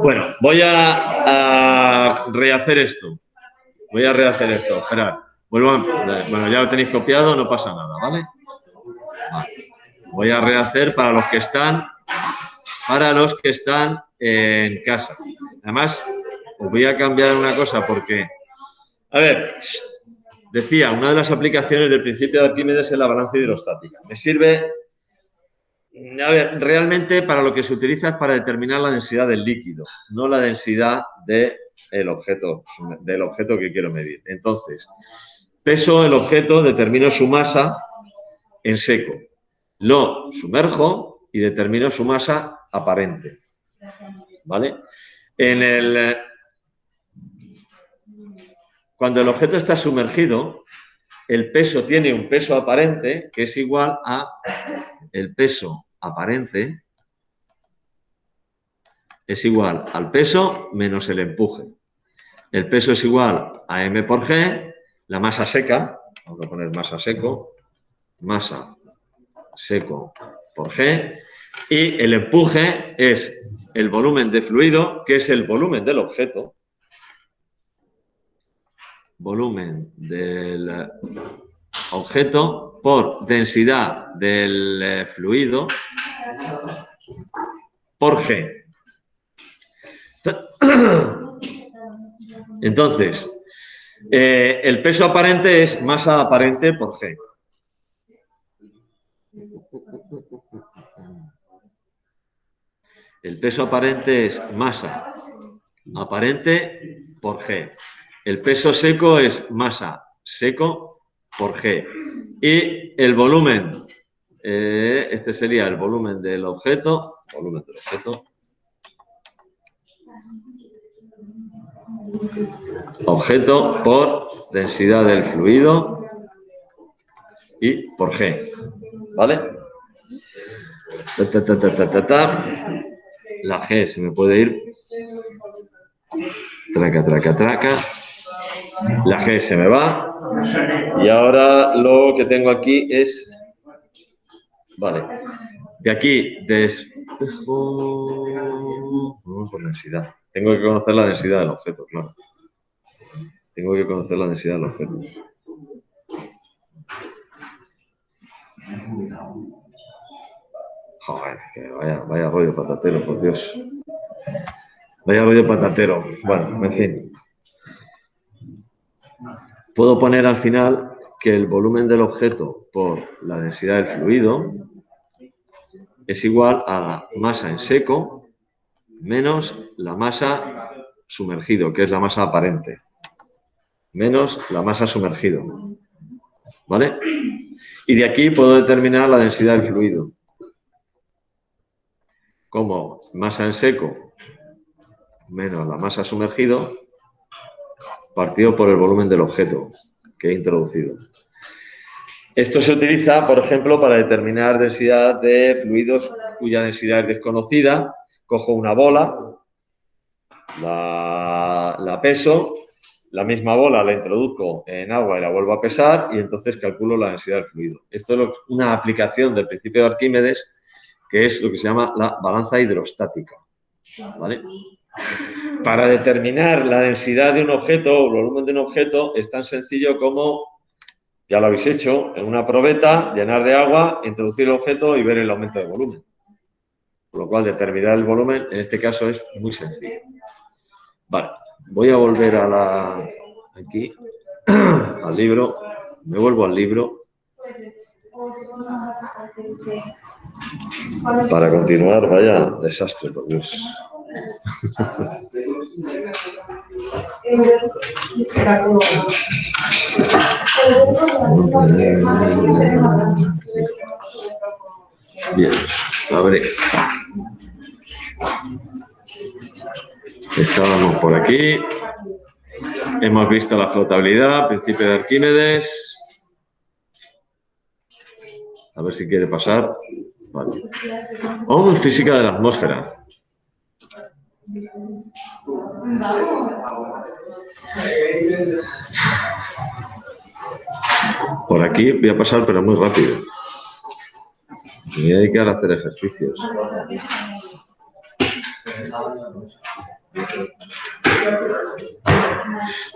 Bueno, voy a rehacer esto. Voy a rehacer esto. Esperad. Bueno, ya lo tenéis copiado, no pasa nada, ¿vale? Voy a rehacer para los que están en casa. Además, os voy a cambiar una cosa porque, a ver, decía, una de las aplicaciones del principio de Arquímedes es la balanza hidrostática. Me sirve, a ver, realmente para lo que se utiliza es para determinar la densidad del líquido, no la densidad del objeto que quiero medir. Entonces, peso el objeto, determino su masa en seco. Lo sumerjo y determino su masa aparente. ¿Vale? Cuando el objeto está sumergido, el peso tiene un peso aparente que es igual a el peso aparente es igual al peso menos el empuje. El peso es igual a m por g, la masa seca, vamos a poner masa seco por g, y el empuje es el volumen de fluido, que es el volumen del objeto, por densidad del fluido por g. Entonces, el peso aparente es masa aparente por g. El peso aparente es masa aparente por g. El peso seco es masa seco por g. Y el volumen, este sería el volumen del objeto, por densidad del fluido y por g. ¿Vale? La G se me puede ir. Traca. La G se me va. Y ahora lo que tengo aquí es... Vale. De aquí, por densidad. Tengo que conocer la densidad del objeto, claro. Joder, que vaya rollo patatero, por Dios. Vaya rollo patatero. Bueno, en fin. Puedo poner al final que el volumen del objeto por la densidad del fluido es igual a la masa en seco menos la masa sumergido, que es la masa aparente, menos la masa sumergido. ¿Vale? Y de aquí puedo determinar la densidad del fluido como masa en seco menos la masa sumergido partido por el volumen del objeto que he introducido. Esto se utiliza, por ejemplo, para determinar densidad de fluidos cuya densidad es desconocida. Cojo una bola, la peso, la misma bola la introduzco en agua y la vuelvo a pesar y entonces calculo la densidad del fluido. Esto es una aplicación del principio de Arquímedes, que es lo que se llama la balanza hidrostática. ¿Vale? Para determinar la densidad de un objeto o el volumen de un objeto es tan sencillo como, ya lo habéis hecho, en una probeta, llenar de agua, introducir el objeto y ver el aumento de volumen. Por lo cual, determinar el volumen, en este caso, es muy sencillo. Vale, voy a volver aquí, al libro. Me vuelvo al libro. Para continuar, vaya desastre, por Dios. Bien, a ver. Estábamos por aquí. Hemos visto la flotabilidad, principio de Arquímedes. A ver si quiere pasar. Vale. Física de la atmósfera. Por aquí voy a pasar, pero muy rápido. Me voy a dedicar a hacer ejercicios.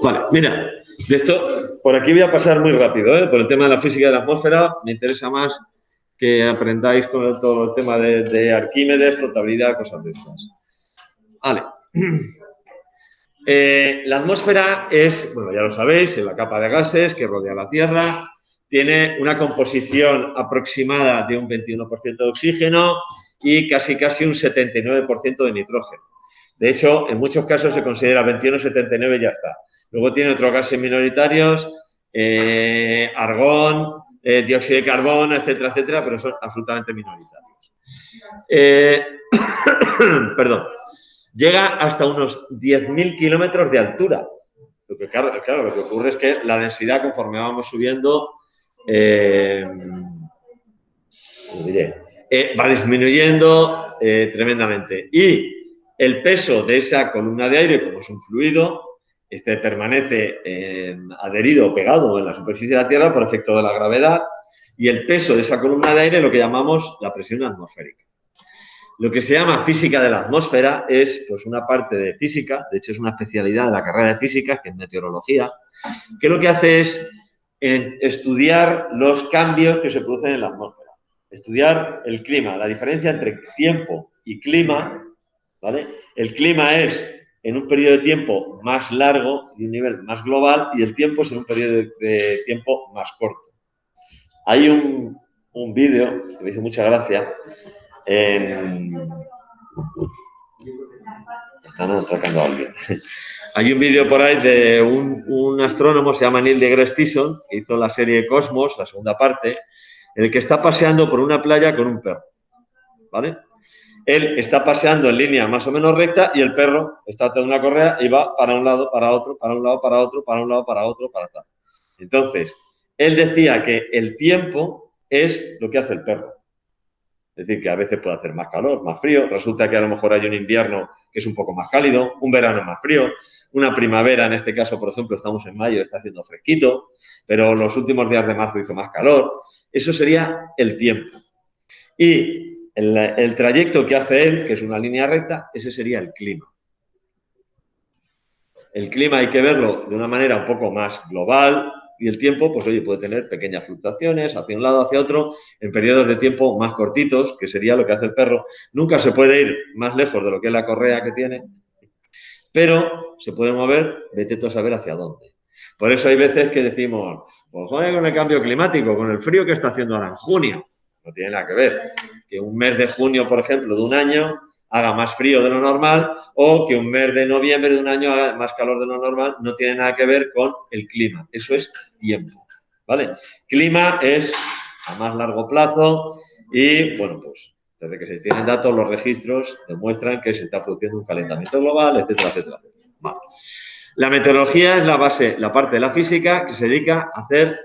Vale, mira, de esto, por aquí voy a pasar muy rápido, ¿eh? Por el tema de la física de la atmósfera, me interesa más que aprendáis con todo el tema de Arquímedes, flotabilidad, cosas de estas. Vale. La atmósfera es, bueno, ya lo sabéis, es la capa de gases que rodea la Tierra, tiene una composición aproximada de un 21% de oxígeno y casi un 79% de nitrógeno. De hecho, en muchos casos se considera 21-79 y ya está. Luego tiene otros gases minoritarios, argón, dióxido de carbono, etcétera, etcétera, pero son absolutamente minoritarios. Perdón. Llega hasta unos 10.000 kilómetros de altura. Lo que, claro, lo que ocurre es que la densidad, conforme vamos subiendo, va disminuyendo tremendamente. Y el peso de esa columna de aire, como es un fluido, permanece adherido o pegado en la superficie de la Tierra por efecto de la gravedad, y el peso de esa columna de aire es lo que llamamos la presión atmosférica. Lo que se llama física de la atmósfera es pues, una parte de física, de hecho es una especialidad de la carrera de física, que es meteorología, que lo que hace es estudiar los cambios que se producen en la atmósfera, estudiar el clima, la diferencia entre tiempo y clima, ¿vale? El clima es en un periodo de tiempo más largo y un nivel más global, y el tiempo es en un periodo de tiempo más corto. Hay un vídeo que me hizo mucha gracia. Están atracando a alguien. Hay un vídeo por ahí de un astrónomo, se llama Neil deGrasse Tyson, que hizo la serie Cosmos, la segunda parte, en el que está paseando por una playa con un perro, ¿vale? Él está paseando en línea más o menos recta y el perro está atado a una correa y va para un lado, para otro, para un lado, para otro, para un lado, para otro, para tal. Entonces, él decía que el tiempo es lo que hace el perro. Es decir, que a veces puede hacer más calor, más frío. Resulta que a lo mejor hay un invierno que es un poco más cálido, un verano más frío, una primavera, en este caso, por ejemplo, estamos en mayo, está haciendo fresquito, pero los últimos días de marzo hizo más calor. Eso sería el tiempo. Y el trayecto que hace él, que es una línea recta, ese sería el clima. El clima hay que verlo de una manera un poco más global, y el tiempo, pues oye, puede tener pequeñas fluctuaciones hacia un lado, hacia otro, en periodos de tiempo más cortitos, que sería lo que hace el perro. Nunca se puede ir más lejos de lo que es la correa que tiene, pero se puede mover, vete tú a saber hacia dónde. Por eso hay veces que decimos, pues joder, con el cambio climático, con el frío que está haciendo ahora en junio, no tiene nada que ver. Que un mes de junio, por ejemplo, de un año, haga más frío de lo normal, o que un mes de noviembre de un año haga más calor de lo normal, no tiene nada que ver con el clima. Eso es tiempo, ¿vale? Clima es a más largo plazo y, bueno, pues desde que se tienen datos, los registros demuestran que se está produciendo un calentamiento global, etcétera, etcétera. Vale. La meteorología es la base, la parte de la física que se dedica a hacer,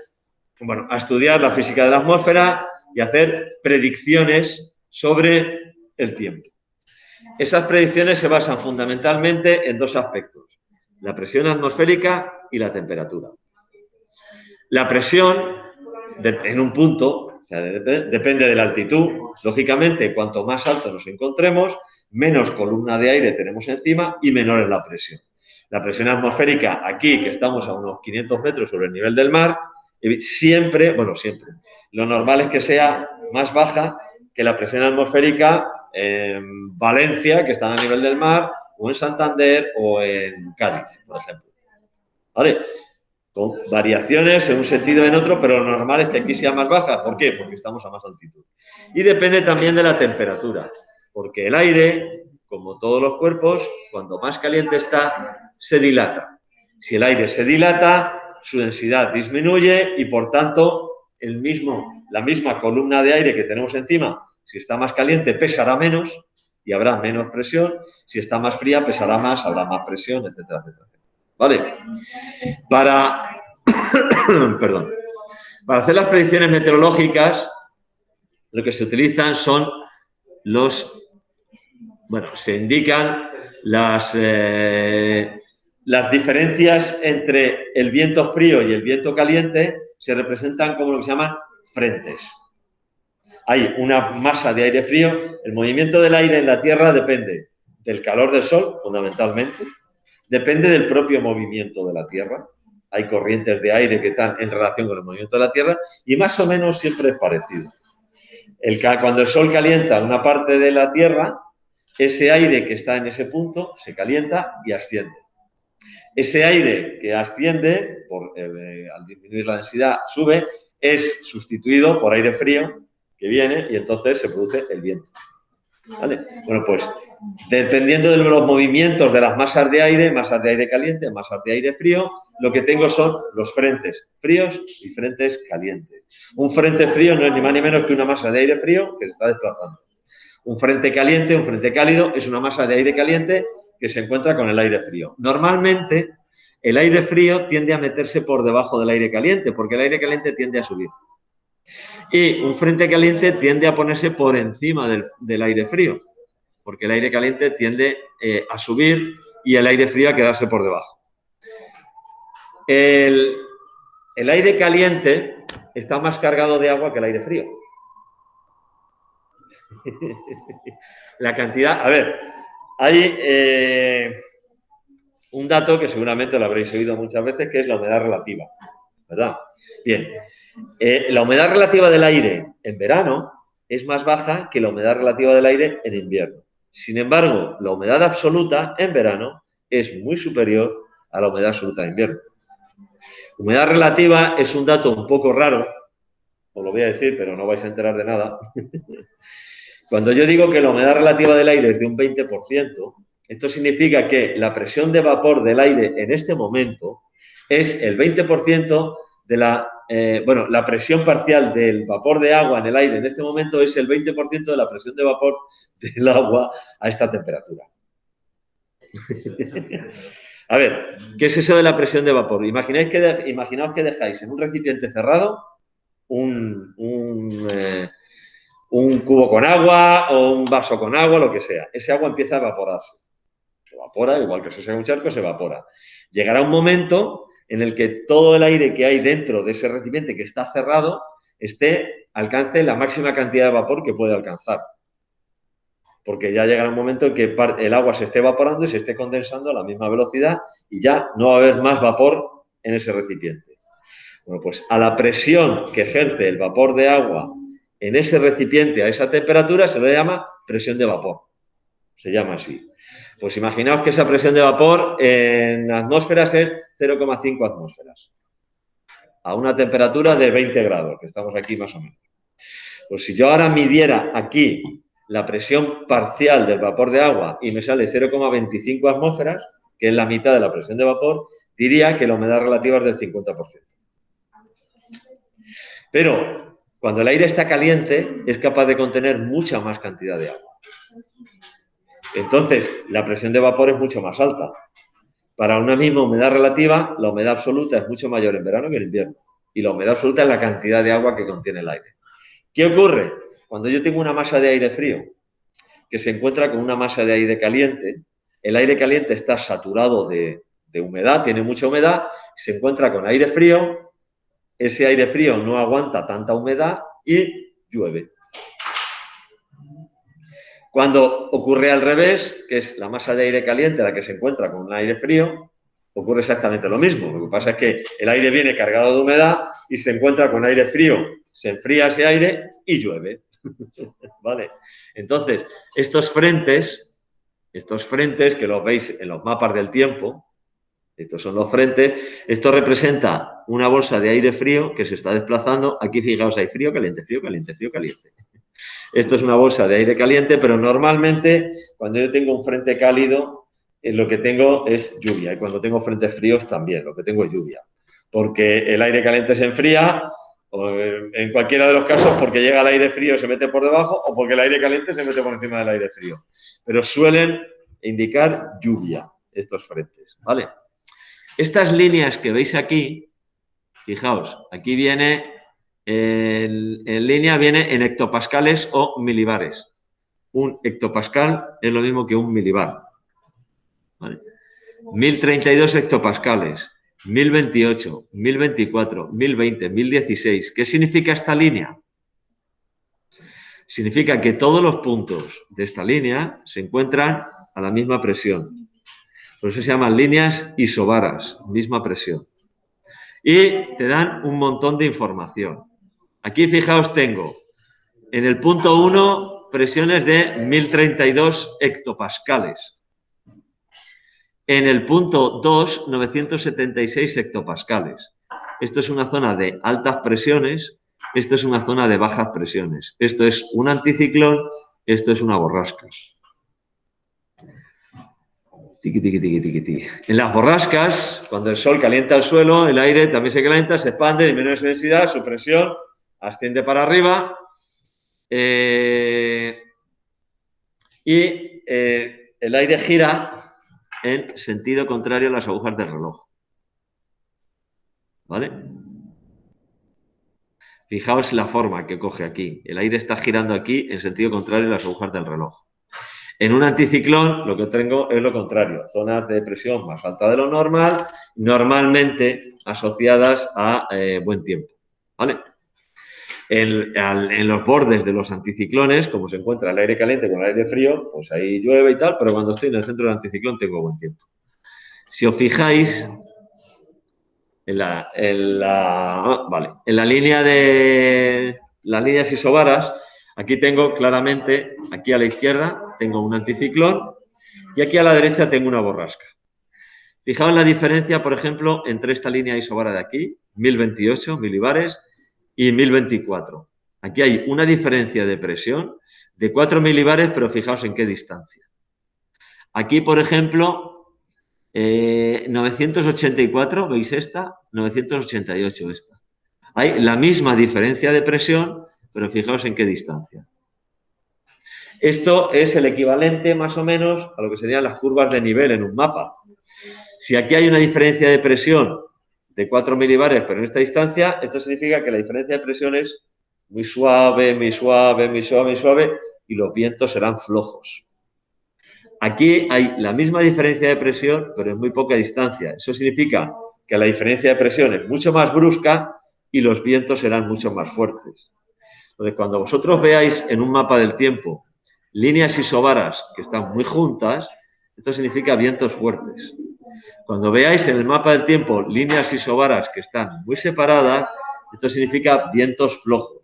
bueno, a estudiar la física de la atmósfera y a hacer predicciones sobre el tiempo. Esas predicciones se basan fundamentalmente en dos aspectos, la presión atmosférica y la temperatura. La presión, en un punto, o sea, depende de la altitud. Lógicamente, cuanto más alto nos encontremos, menos columna de aire tenemos encima y menor es la presión. La presión atmosférica, aquí, que estamos a unos 500 metros sobre el nivel del mar, siempre, lo normal es que sea más baja que la presión atmosférica en Valencia, que está a nivel del mar, o en Santander o en Cádiz, por ejemplo. ¿Vale? Con variaciones en un sentido y en otro, pero lo normal es que aquí sea más baja. ¿Por qué? Porque estamos a más altitud. Y depende también de la temperatura, porque el aire, como todos los cuerpos, cuando más caliente está, se dilata. Si el aire se dilata, su densidad disminuye y, por tanto, la misma columna de aire que tenemos encima, si está más caliente, pesará menos y habrá menos presión. Si está más fría, pesará más, habrá más presión, etcétera, etcétera. ¿Vale? Para hacer las predicciones meteorológicas, lo que se utilizan son se indican las diferencias entre el viento frío y el viento caliente, se representan como lo que se llaman frentes. Hay una masa de aire frío, el movimiento del aire en la Tierra depende del calor del sol, fundamentalmente, depende del propio movimiento de la Tierra. Hay corrientes de aire que están en relación con el movimiento de la Tierra y más o menos siempre es parecido. Cuando el sol calienta una parte de la Tierra, ese aire que está en ese punto se calienta y asciende. Ese aire que asciende, al disminuir la densidad, sube, es sustituido por aire frío que viene y entonces se produce el viento. ¿Vale? Bueno, pues dependiendo de los movimientos de las masas de aire caliente, masas de aire frío, lo que tengo son los frentes fríos y frentes calientes. Un frente frío no es ni más ni menos que una masa de aire frío que se está desplazando. Un frente caliente, un frente cálido, es una masa de aire caliente que se encuentra con el aire frío. Normalmente, el aire frío tiende a meterse por debajo del aire caliente, porque el aire caliente tiende a subir. Y un frente caliente tiende a ponerse por encima del aire frío, porque el aire caliente tiende a subir y el aire frío a quedarse por debajo. El aire caliente está más cargado de agua que el aire frío. La cantidad, a ver, hay un dato que seguramente lo habréis oído muchas veces, que es la humedad relativa, ¿verdad? Bien, la humedad relativa del aire en verano es más baja que la humedad relativa del aire en invierno. Sin embargo, la humedad absoluta en verano es muy superior a la humedad absoluta de invierno. Humedad relativa es un dato un poco raro, os lo voy a decir, pero no vais a enterar de nada. Cuando yo digo que la humedad relativa del aire es de un 20%, esto significa que la presión de vapor del aire en este momento es el 20% de la presión parcial del vapor de agua en el aire en este momento es el 20% de la presión de vapor del agua a esta temperatura. A ver, ¿qué es eso de la presión de vapor? Imaginaos que dejáis en un recipiente cerrado un cubo con agua o un vaso con agua, lo que sea. Ese agua empieza a evaporarse. Se evapora, igual que se seca un charco, se evapora. Llegará un momento en el que todo el aire que hay dentro de ese recipiente que está cerrado alcance la máxima cantidad de vapor que puede alcanzar. Porque ya llegará un momento en que el agua se esté evaporando y se esté condensando a la misma velocidad y ya no va a haber más vapor en ese recipiente. Bueno, pues a la presión que ejerce el vapor de agua en ese recipiente a esa temperatura se le llama presión de vapor. Se llama así. Pues imaginaos que esa presión de vapor en atmósferas es 0,5 atmósferas. A una temperatura de 20 grados, que estamos aquí más o menos. Pues si yo ahora midiera aquí la presión parcial del vapor de agua y me sale 0,25 atmósferas, que es la mitad de la presión de vapor, diría que la humedad relativa es del 50%. Pero cuando el aire está caliente, es capaz de contener mucha más cantidad de agua. Entonces, la presión de vapor es mucho más alta. Para una misma humedad relativa, la humedad absoluta es mucho mayor en verano que en invierno. Y la humedad absoluta es la cantidad de agua que contiene el aire. ¿Qué ocurre? Cuando yo tengo una masa de aire frío que se encuentra con una masa de aire caliente, el aire caliente está saturado de humedad, tiene mucha humedad, se encuentra con aire frío, ese aire frío no aguanta tanta humedad y llueve. Cuando ocurre al revés, que es la masa de aire caliente la que se encuentra con un aire frío, ocurre exactamente lo mismo. Lo que pasa es que el aire viene cargado de humedad y se encuentra con aire frío, se enfría ese aire y llueve. ¿Vale? Entonces, estos frentes que los veis en los mapas del tiempo, estos son los frentes, esto representa una bolsa de aire frío que se está desplazando. Aquí fijaos, hay frío, caliente, frío, caliente, frío, caliente. Esto es una bolsa de aire caliente, pero normalmente cuando yo tengo un frente cálido, lo que tengo es lluvia. Y cuando tengo frentes fríos también, lo que tengo es lluvia. Porque el aire caliente se enfría, o en cualquiera de los casos, porque llega el aire frío y se mete por debajo, o porque el aire caliente se mete por encima del aire frío. Pero suelen indicar lluvia estos frentes, ¿vale? Estas líneas que veis aquí, fijaos, aquí viene... En línea viene en hectopascales o milibares. Un hectopascal es lo mismo que un milibar. ¿Vale? 1032 hectopascales, 1028, 1024, 1020, 1016. ¿Qué significa esta línea? Significa que todos los puntos de esta línea se encuentran a la misma presión. Por eso se llaman líneas isobaras, misma presión. Y te dan un montón de información. Aquí, fijaos, tengo en el punto 1 presiones de 1032 hectopascales. En el punto 2, 976 hectopascales. Esto es una zona de altas presiones, esto es una zona de bajas presiones. Esto es un anticiclón, esto es una borrasca. Tiqui, tiqui, tiqui, tiqui, tiqui. En las borrascas, cuando el sol calienta el suelo, el aire también se calienta, se expande, disminuye su densidad, su presión asciende para arriba y el aire gira en sentido contrario a las agujas del reloj. ¿Vale? Fijaos la forma que coge aquí. El aire está girando aquí en sentido contrario a las agujas del reloj. En un anticiclón lo que tengo es lo contrario, zonas de presión más alta de lo normal, normalmente asociadas a buen tiempo. ¿Vale? En los bordes de los anticiclones, como se encuentra el aire caliente con el aire frío, pues ahí llueve y tal, pero cuando estoy en el centro del anticiclón tengo buen tiempo. Si os fijáis, en la línea de las líneas isobaras, aquí tengo claramente, aquí a la izquierda tengo un anticiclón y aquí a la derecha tengo una borrasca. Fijaos la diferencia, por ejemplo, entre esta línea isobara de aquí, 1028 milibares y 1024. Aquí hay una diferencia de presión de 4 milibares, pero fijaos en qué distancia. Aquí, por ejemplo, 984, ¿veis esta? 988 esta. Hay la misma diferencia de presión, pero fijaos en qué distancia. Esto es el equivalente más o menos a lo que serían las curvas de nivel en un mapa. Si aquí hay una diferencia de presión de 4 milibares, pero en esta distancia, esto significa que la diferencia de presión es muy suave, muy suave, muy suave, muy suave, y los vientos serán flojos. Aquí hay la misma diferencia de presión, pero en muy poca distancia. Eso significa que la diferencia de presión es mucho más brusca y los vientos serán mucho más fuertes. Entonces, cuando vosotros veáis en un mapa del tiempo líneas isobaras que están muy juntas, esto significa vientos fuertes. Cuando veáis en el mapa del tiempo líneas isobaras que están muy separadas, esto significa vientos flojos.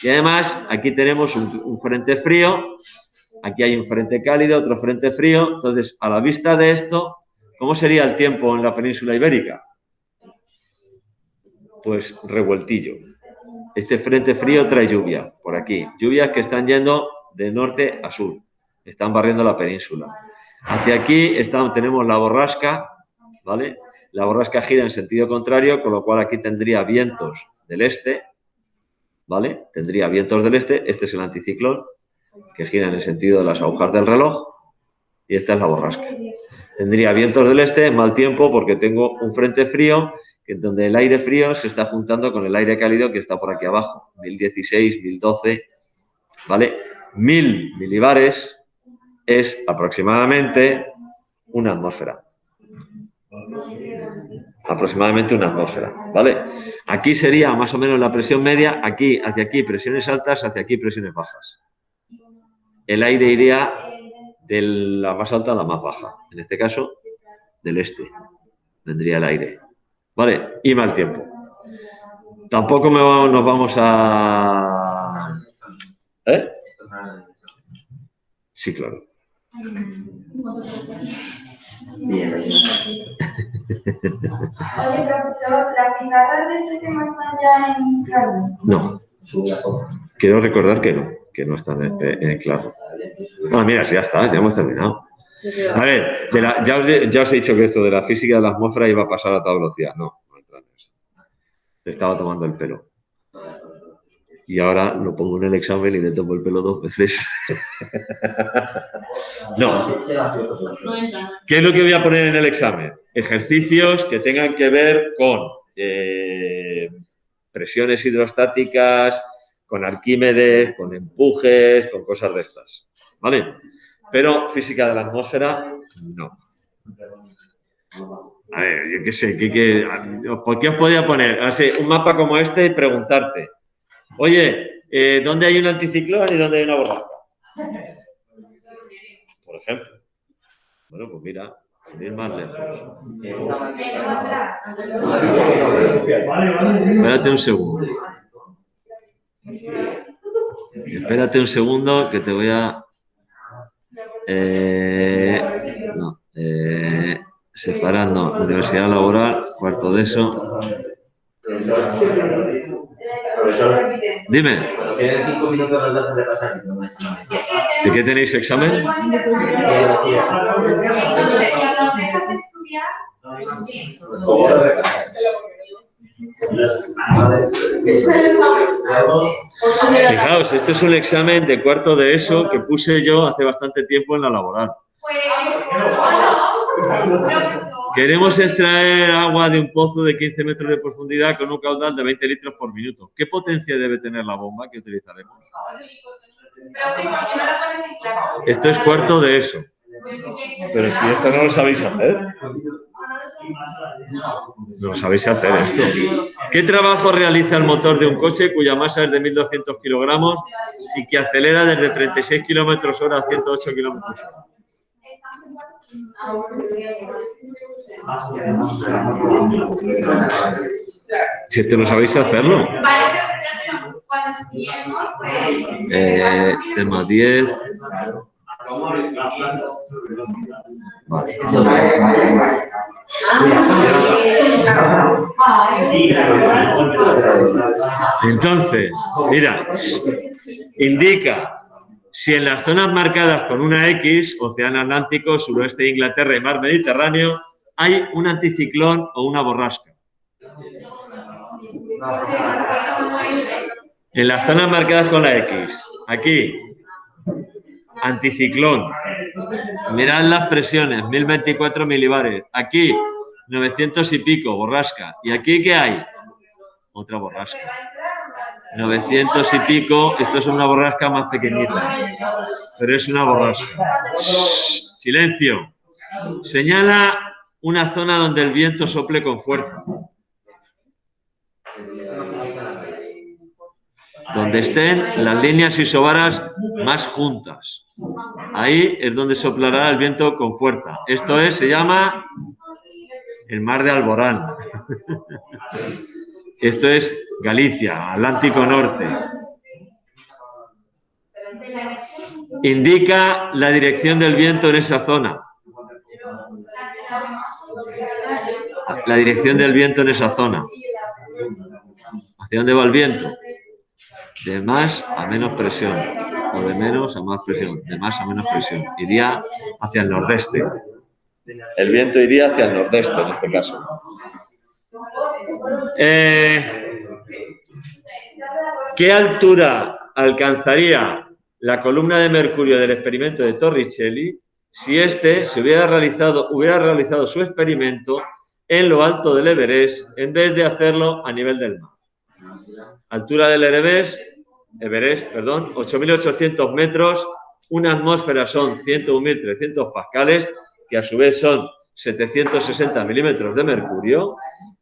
Y además, aquí tenemos un frente frío. Aquí hay un frente cálido, otro frente frío. Entonces, a la vista de esto, ¿cómo sería el tiempo en la península ibérica? Pues revueltillo. Este frente frío trae lluvia, por aquí. Lluvias que están yendo de norte a sur. Están barriendo la península. Hacia aquí tenemos la borrasca, ¿vale? La borrasca gira en sentido contrario, con lo cual aquí tendría vientos del este, ¿vale? Tendría vientos del este. Este es el anticiclón, que gira en el sentido de las agujas del reloj, y esta es la borrasca. Tendría vientos del este, mal tiempo, porque tengo un frente frío, en donde el aire frío se está juntando con el aire cálido que está por aquí abajo, 1016, 1012, ¿vale? 1000 milibares es aproximadamente una atmósfera. Aproximadamente una atmósfera, ¿vale? Aquí sería más o menos la presión media, aquí, hacia aquí presiones altas, hacia aquí presiones bajas. El aire iría de la más alta a la más baja. En este caso, del este. Vendría el aire. ¿Vale? Y mal tiempo. Tampoco nos vamos a... ¿Eh? Sí, claro. Bien. Oye, profesor, ¿las pizarras de este tema están ya en claro? No. Quiero recordar que no están en claro. Ah, mira, ya está, ya hemos terminado. A ver, ya os he dicho que esto de la física de la atmósfera iba a pasar a toda velocidad. No entra en eso. Le estaba tomando el pelo. Y ahora lo pongo en el examen y le tomo el pelo 2 veces. No. ¿Qué es lo que voy a poner en el examen? Ejercicios que tengan que ver con presiones hidrostáticas, con Arquímedes, con empujes, con cosas de estas. ¿Vale? Pero física de la atmósfera, no. A ver, yo qué sé, ¿por qué os podía poner así, un mapa como este y preguntarte, oye, ¿dónde hay un anticiclón y dónde hay una borrasca? Por ejemplo. Bueno, pues mira, sin ir más lejos. Espérate un segundo. Espérate un segundo que te voy a... no. Separando universidad laboral, cuarto de eso. Profesor, Dime, ¿tienen 5 minutos los dos de pasar? ¿de qué tenéis examen? ¿Cómo lo repasar? Fijaos, esto es un examen de cuarto de ESO que puse yo hace bastante tiempo en la laboral. Queremos extraer agua de un pozo de 15 metros de profundidad con un caudal de 20 litros por minuto. ¿Qué potencia debe tener la bomba que utilizaremos? Esto es cuarto de ESO. Pero si esto no lo sabéis hacer. No lo sabéis hacer esto. ¿Qué trabajo realiza el motor de un coche cuya masa es de 1.200 kilogramos y que acelera desde 36 kilómetros hora a 108 kilómetros hora? Si esto no sabéis hacerlo. Tema 10. Vale. Entonces, mira, indica si en las zonas marcadas con una X, Océano Atlántico, suroeste de Inglaterra y Mar Mediterráneo, hay un anticiclón o una borrasca. En las zonas marcadas con la X, aquí, anticiclón. Mirad las presiones, 1024 milibares. Aquí, 900 y pico, borrasca. ¿Y aquí qué hay? Otra borrasca. 900 y pico, esto es una borrasca más pequeñita, pero es una borrasca. Silencio. Señala una zona donde el viento sople con fuerza. Donde estén las líneas isobaras más juntas. Ahí es donde soplará el viento con fuerza. Esto es, se llama el mar de Alborán. Esto es Galicia, Atlántico Norte. Indica la dirección del viento en esa zona. La dirección del viento en esa zona. ¿Hacia dónde va el viento? De más a menos presión. O de menos a más presión. De más a menos presión. Iría hacia el nordeste. El viento iría hacia el nordeste en este caso. ¿Qué altura alcanzaría la columna de mercurio del experimento de Torricelli si éste se hubiera realizado su experimento en lo alto del Everest en vez de hacerlo a nivel del mar? Altura del Everest, 8.800 metros, una atmósfera son 101.300 pascales, que a su vez son 760 milímetros de mercurio,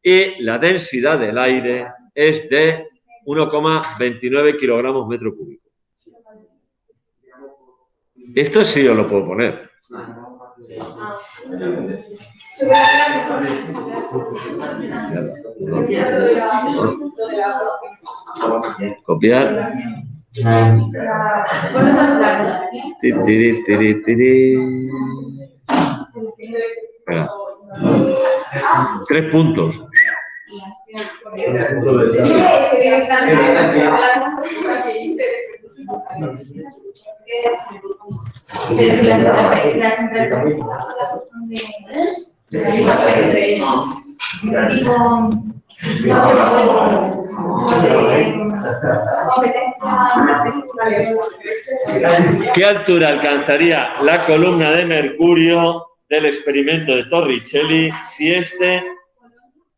y la densidad del aire es de 1,29 kilogramos metro cúbico. Esto sí os lo puedo poner. Copiar. Espera. 3 puntos. ¿Qué altura alcanzaría la columna de mercurio del experimento de Torricelli si éste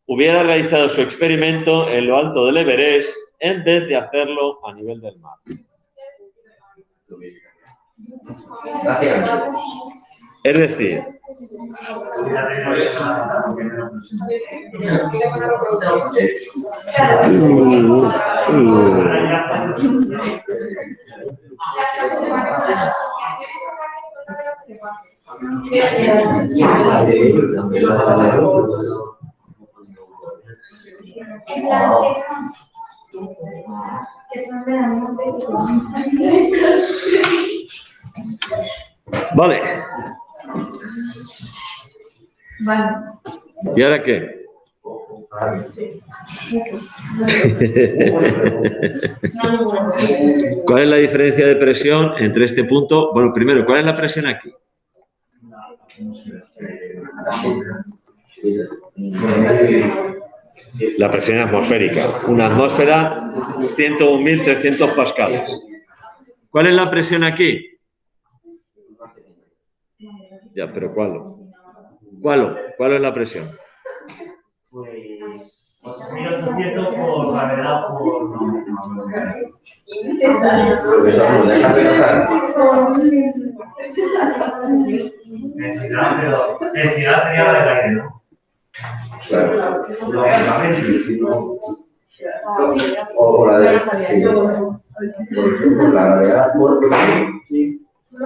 hubiera realizado su experimento en lo alto del Everest en vez de hacerlo a nivel del mar? Es decir, Vale. Vale. ¿Y ahora qué? ¿Cuál es la diferencia de presión entre este punto? Bueno, primero, ¿cuál es la presión aquí? La presión atmosférica. Una atmósfera, 101.300 pascales. ¿Cuál es la presión aquí? Ya, pero ¿cuál? ¿Cuál es la presión? Pues 1800 por gravedad por... Profesor, déjame pasar. Densidad, pero densidad sería la del aire, ¿no? Claro. Lógicamente. O la de... Sí. Por ejemplo, la gravedad por... Sí. Por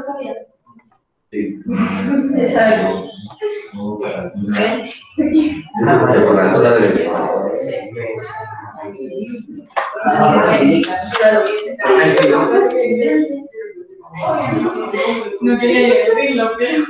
la nota del... No quería decirlo, pero...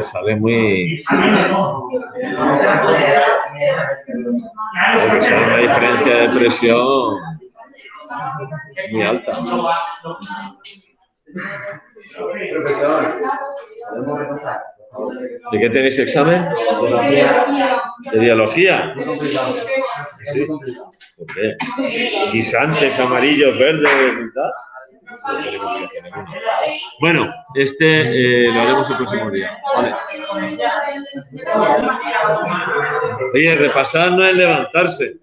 Sale muy... Porque sale una diferencia de presión muy alta. Profesor, ¿podemos repasar? ¿De qué tenéis examen? ¿De biología? Sí. ¿Por qué? Guisantes, amarillos, verdes y tal. Bueno, lo haremos el próximo día. Vale. Oye, repasar no es levantarse.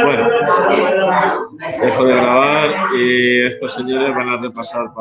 Bueno, dejo de grabar y estos señores van a repasar para